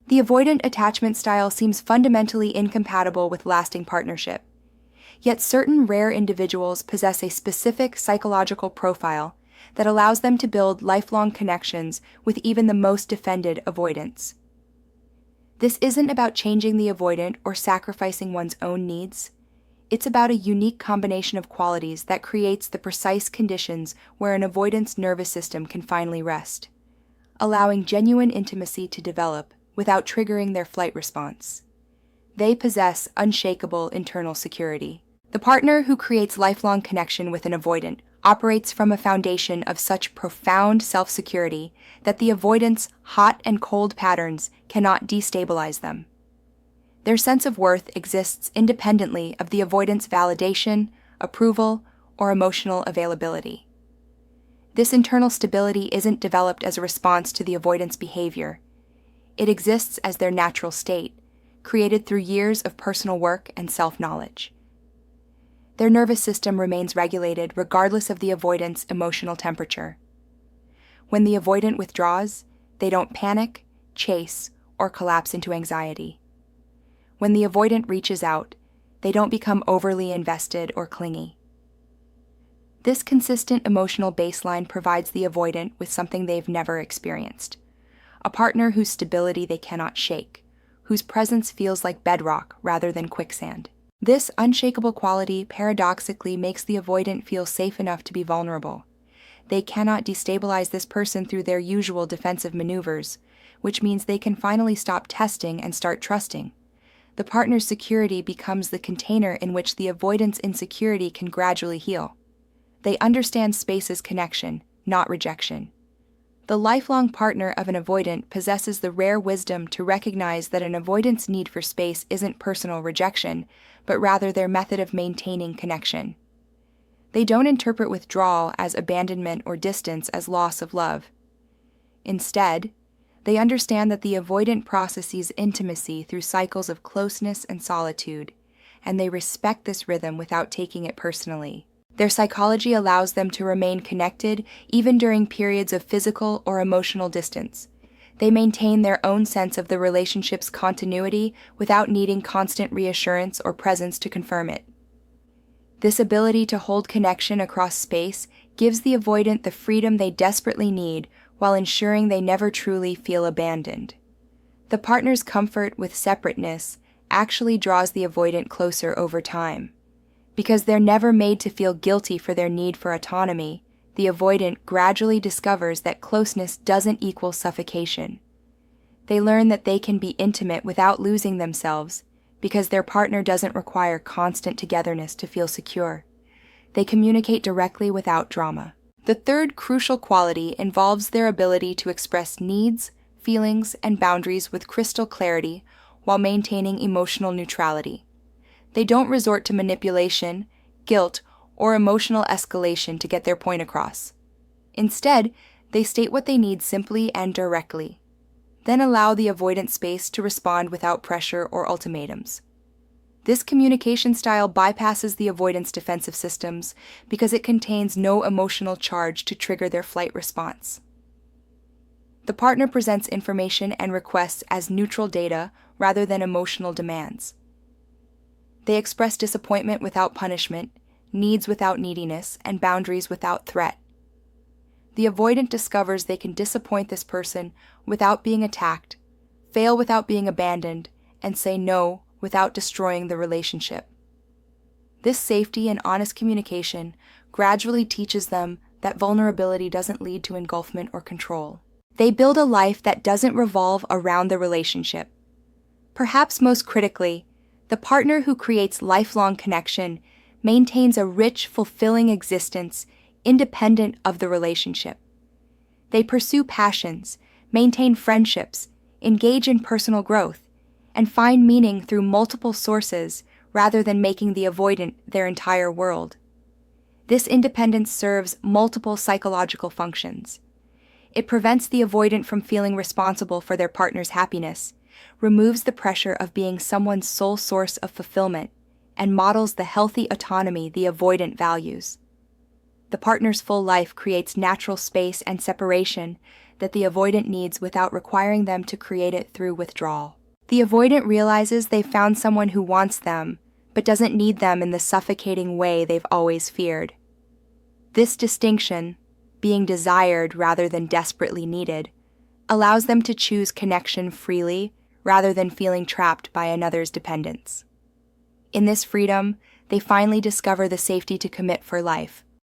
The avoidant attachment style seems fundamentally incompatible with lasting partnership. Yet certain rare individuals possess a specific psychological profile that allows them to build lifelong connections with even the most defended avoidants. This isn't about changing the avoidant or sacrificing one's own needs. It's about a unique combination of qualities that creates the precise conditions where an avoidant's nervous system can finally rest, allowing genuine intimacy to develop without triggering their flight response. They possess unshakable internal security. The partner who creates lifelong connection with an avoidant operates from a foundation of such profound self-security that the avoidant's hot and cold patterns cannot destabilize them. Their sense of worth exists independently of the avoidant's validation, approval, or emotional availability. This internal stability isn't developed as a response to the avoidant's behavior. It exists as their natural state, created through years of personal work and self-knowledge. Their nervous system remains regulated regardless of the avoidant's emotional temperature. When the avoidant withdraws, they don't panic, chase, or collapse into anxiety. When the avoidant reaches out, they don't become overly invested or clingy. This consistent emotional baseline provides the avoidant with something they've never experienced: a partner whose stability they cannot shake, whose presence feels like bedrock rather than quicksand. This unshakable quality paradoxically makes the avoidant feel safe enough to be vulnerable. They cannot destabilize this person through their usual defensive maneuvers, which means they can finally stop testing and start trusting. The partner's security becomes the container in which the avoidant's insecurity can gradually heal. They understand space as connection, not rejection. The lifelong partner of an avoidant possesses the rare wisdom to recognize that an avoidant's need for space isn't personal rejection, but rather their method of maintaining connection. They don't interpret withdrawal as abandonment or distance as loss of love. Instead, they understand that the avoidant processes intimacy through cycles of closeness and solitude, and they respect this rhythm without taking it personally. Their psychology allows them to remain connected even during periods of physical or emotional distance. They maintain their own sense of the relationship's continuity without needing constant reassurance or presence to confirm it. This ability to hold connection across space gives the avoidant the freedom they desperately need while ensuring they never truly feel abandoned. The partner's comfort with separateness actually draws the avoidant closer over time. Because they're never made to feel guilty for their need for autonomy, the avoidant gradually discovers that closeness doesn't equal suffocation. They learn that they can be intimate without losing themselves, because their partner doesn't require constant togetherness to feel secure. They communicate directly without drama. The third crucial quality involves their ability to express needs, feelings, and boundaries with crystal clarity while maintaining emotional neutrality. They don't resort to manipulation, guilt, or emotional escalation to get their point across. Instead, they state what they need simply and directly, then allow the avoidant space to respond without pressure or ultimatums. This communication style bypasses the avoidant's defensive systems because it contains no emotional charge to trigger their flight response. The partner presents information and requests as neutral data rather than emotional demands. They express disappointment without punishment, needs without neediness, and boundaries without threat. The avoidant discovers they can disappoint this person without being attacked, fail without being abandoned, and say no without destroying the relationship. This safety and honest communication gradually teaches them that vulnerability doesn't lead to engulfment or control. They build a life that doesn't revolve around the relationship. Perhaps most critically, the partner who creates lifelong connection maintains a rich, fulfilling existence independent of the relationship. They pursue passions, maintain friendships, engage in personal growth, and find meaning through multiple sources rather than making the avoidant their entire world. This independence serves multiple psychological functions. It prevents the avoidant from feeling responsible for their partner's happiness, removes the pressure of being someone's sole source of fulfillment, and models the healthy autonomy the avoidant values. The partner's full life creates natural space and separation that the avoidant needs without requiring them to create it through withdrawal. The avoidant realizes they've found someone who wants them, but doesn't need them in the suffocating way they've always feared. This distinction, being desired rather than desperately needed, allows them to choose connection freely rather than feeling trapped by another's dependence. In this freedom, they finally discover the safety to commit for life,